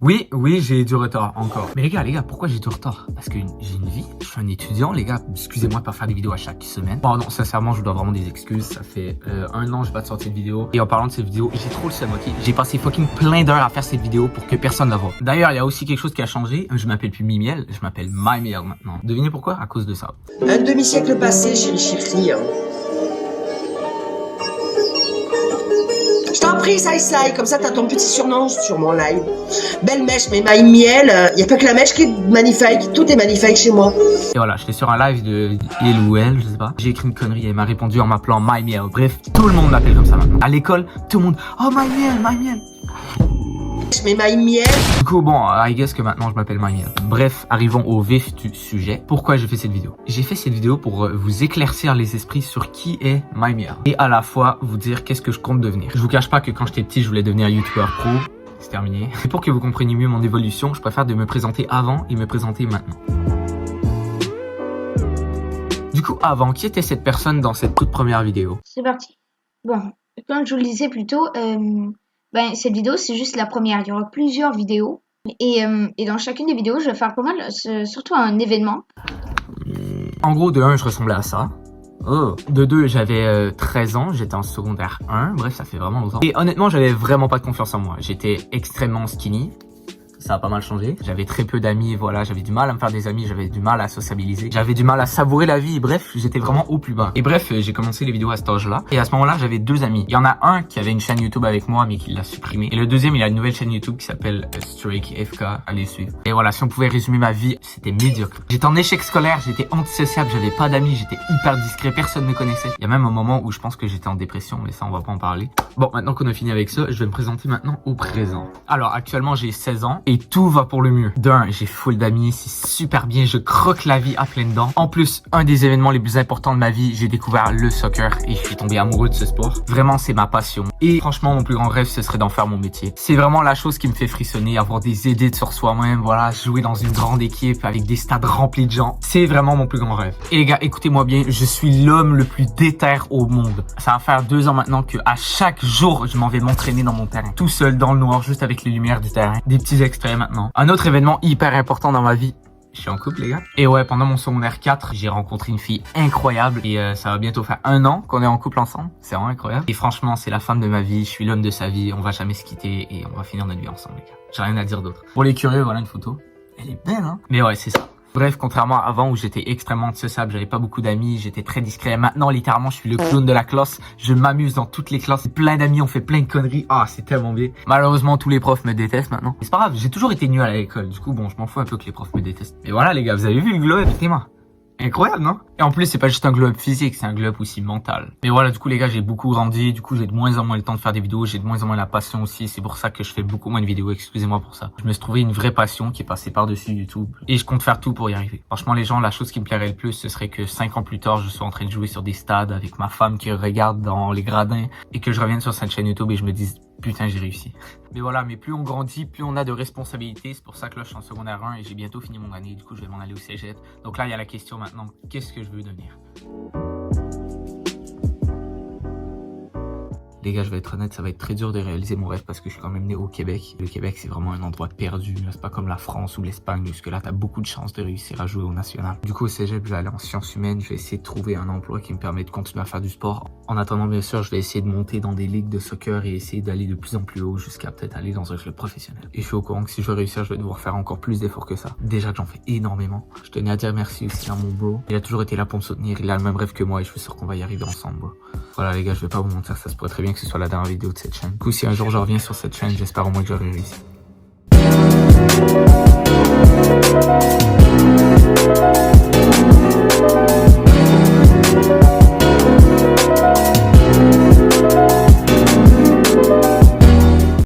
Oui, j'ai du retard encore. Mais les gars, pourquoi j'ai du retard? Parce que j'ai une vie, je suis un étudiant, les gars. Excusez-moi de pas faire des vidéos à chaque semaine. Bon, non, sincèrement, je vous dois vraiment des excuses. Ça fait 1 an, j'ai pas de sortie de vidéo. Et en parlant de cette vidéo, j'ai trop le seum, ok? J'ai passé fucking plein d'heures à faire cette vidéo pour que personne la voie. D'ailleurs, il y a aussi quelque chose qui a changé. Je m'appelle plus Mimiel, je m'appelle MyMiel maintenant. Devinez pourquoi? À cause de ça. Un demi-siècle passé, chérie. Je t'en prie, Sai, comme ça t'as ton petit surnom sur mon live. Belle mèche, mais MyMiel, y a pas que la mèche qui est magnifique, tout est magnifique chez moi. Et voilà, j'étais sur un live de il ou elle, je sais pas. J'ai écrit une connerie et elle m'a répondu en m'appelant MyMiel. Bref, tout le monde m'appelle comme ça maintenant. À l'école, tout le monde, oh MyMiel. Mais MyMiel. Du coup, bon, I guess que maintenant je m'appelle MyMiel. Bref, arrivons au vif du sujet. Pourquoi j'ai fait cette vidéo? J'ai fait cette vidéo pour vous éclaircir les esprits sur qui est MyMiel. Et à la fois, vous dire qu'est-ce que je compte devenir. Je vous cache pas que quand j'étais petit, je voulais devenir youtubeur pro. C'est terminé. Et pour que vous compreniez mieux mon évolution, je préfère de me présenter avant et me présenter maintenant. Du coup, avant, qui était cette personne dans cette toute première vidéo? C'est parti. Bon, comme je vous le disais plus tôt, cette vidéo, c'est juste la première. Il y aura plusieurs vidéos. Et dans chacune des vidéos, je vais faire pas mal, surtout un événement. En gros, de 1, je ressemblais à ça. Oh. De 2, j'avais 13 ans, j'étais en secondaire 1. Bref, ça fait vraiment longtemps. Et honnêtement, j'avais vraiment pas de confiance en moi. J'étais extrêmement skinny. Ça a pas mal changé. J'avais très peu d'amis, voilà, j'avais du mal à me faire des amis, j'avais du mal à sociabiliser, j'avais du mal à savourer la vie, bref, j'étais vraiment au plus bas. Et bref, j'ai commencé les vidéos à cet âge-là. Et à ce moment-là, j'avais 2 amis. Il y en a un qui avait une chaîne YouTube avec moi, mais qui l'a supprimé. Et le deuxième, il a une nouvelle chaîne YouTube qui s'appelle Strake FK, allez suivre. Et voilà, si on pouvait résumer ma vie, c'était médiocre. J'étais en échec scolaire, j'étais antisociable, j'avais pas d'amis, j'étais hyper discret, personne me connaissait. Il y a même un moment où je pense que j'étais en dépression, mais ça, on va pas en parler. Bon, maintenant qu'on a fini avec ça, je vais me présenter maintenant au présent. Alors, actuellement, j'ai 16 ans et tout va pour le mieux. D'un, j'ai full d'amis, c'est super bien, je croque la vie à pleines dents. En plus, un des événements les plus importants de ma vie, j'ai découvert le soccer et je suis tombé amoureux de ce sport. Vraiment, c'est ma passion. Et franchement, mon plus grand rêve, ce serait d'en faire mon métier. C'est vraiment la chose qui me fait frissonner, avoir des idées sur soi-même, voilà, jouer dans une grande équipe avec des stades remplis de gens. C'est vraiment mon plus grand rêve. Et les gars, écoutez-moi bien, je suis l'homme le plus déter au monde. Ça va faire 2 ans maintenant que à chaque jour, je m'en vais m'entraîner dans mon terrain. Tout seul, dans le noir, juste avec les lumières du terrain. Des petits extraits maintenant. Un autre événement hyper important dans ma vie. Je suis en couple, les gars. Et ouais, pendant mon secondaire 4, j'ai rencontré une fille incroyable. Et ça va bientôt faire 1 an qu'on est en couple ensemble. C'est vraiment incroyable. Et franchement, c'est la femme de ma vie. Je suis l'homme de sa vie. On va jamais se quitter et on va finir notre vie ensemble, les gars. J'ai rien à dire d'autre. Pour les curieux, voilà une photo. Elle est belle, hein? Mais ouais, c'est ça. Bref, contrairement à avant où j'étais extrêmement antisociable, j'avais pas beaucoup d'amis, j'étais très discret. Maintenant, littéralement, je suis le clown de la classe. Je m'amuse dans toutes les classes. Plein d'amis, on fait plein de conneries. Ah, c'est tellement bien. Malheureusement, tous les profs me détestent maintenant. Mais c'est pas grave, j'ai toujours été nul à l'école. Du coup, bon, je m'en fous un peu que les profs me détestent. Et voilà, les gars, vous avez vu le globe, moi. Incroyable, non? Et en plus, c'est pas juste un globe physique, c'est un globe aussi mental. Mais voilà, du coup, les gars, j'ai beaucoup grandi. Du coup, j'ai de moins en moins le temps de faire des vidéos. J'ai de moins en moins la passion aussi. C'est pour ça que je fais beaucoup moins de vidéos. Excusez-moi pour ça. Je me suis trouvé une vraie passion qui est passée par-dessus YouTube. Et je compte faire tout pour y arriver. Franchement, les gens, la chose qui me plairait le plus, ce serait que 5 ans plus tard, je sois en train de jouer sur des stades avec ma femme qui regarde dans les gradins et que je revienne sur cette chaîne YouTube et je me dise, putain, j'ai réussi. Mais voilà, mais plus on grandit, plus on a de responsabilités. C'est pour ça que là, je suis en secondaire 1 et j'ai bientôt fini mon année. Du coup, je vais m'en aller au cégep. Donc là, il y a la question maintenant, qu'est-ce que je veux devenir? Les gars, je vais être honnête, ça va être très dur de réaliser mon rêve parce que je suis quand même né au Québec. Le Québec, c'est vraiment un endroit perdu. C'est pas comme la France ou l'Espagne, parce que là, t'as beaucoup de chances de réussir à jouer au national. Du coup, au cégep, je vais aller en sciences humaines. Je vais essayer de trouver un emploi qui me permet de continuer à faire du sport. En attendant, bien sûr, je vais essayer de monter dans des ligues de soccer et essayer d'aller de plus en plus haut jusqu'à peut-être aller dans un club professionnel. Et je suis au courant que si je veux réussir, je vais devoir faire encore plus d'efforts que ça. Déjà que j'en fais énormément. Je tenais à dire merci aussi à mon bro. Il a toujours été là pour me soutenir. Il a le même rêve que moi et je suis sûr qu'on va y arriver ensemble, bro. Voilà, les gars, je vais pas vous mentir, ça se pourrait très bien que ce soit la dernière vidéo de cette chaîne. Du coup, si un jour je reviens sur cette chaîne, j'espère au moins que j'aurai réussi.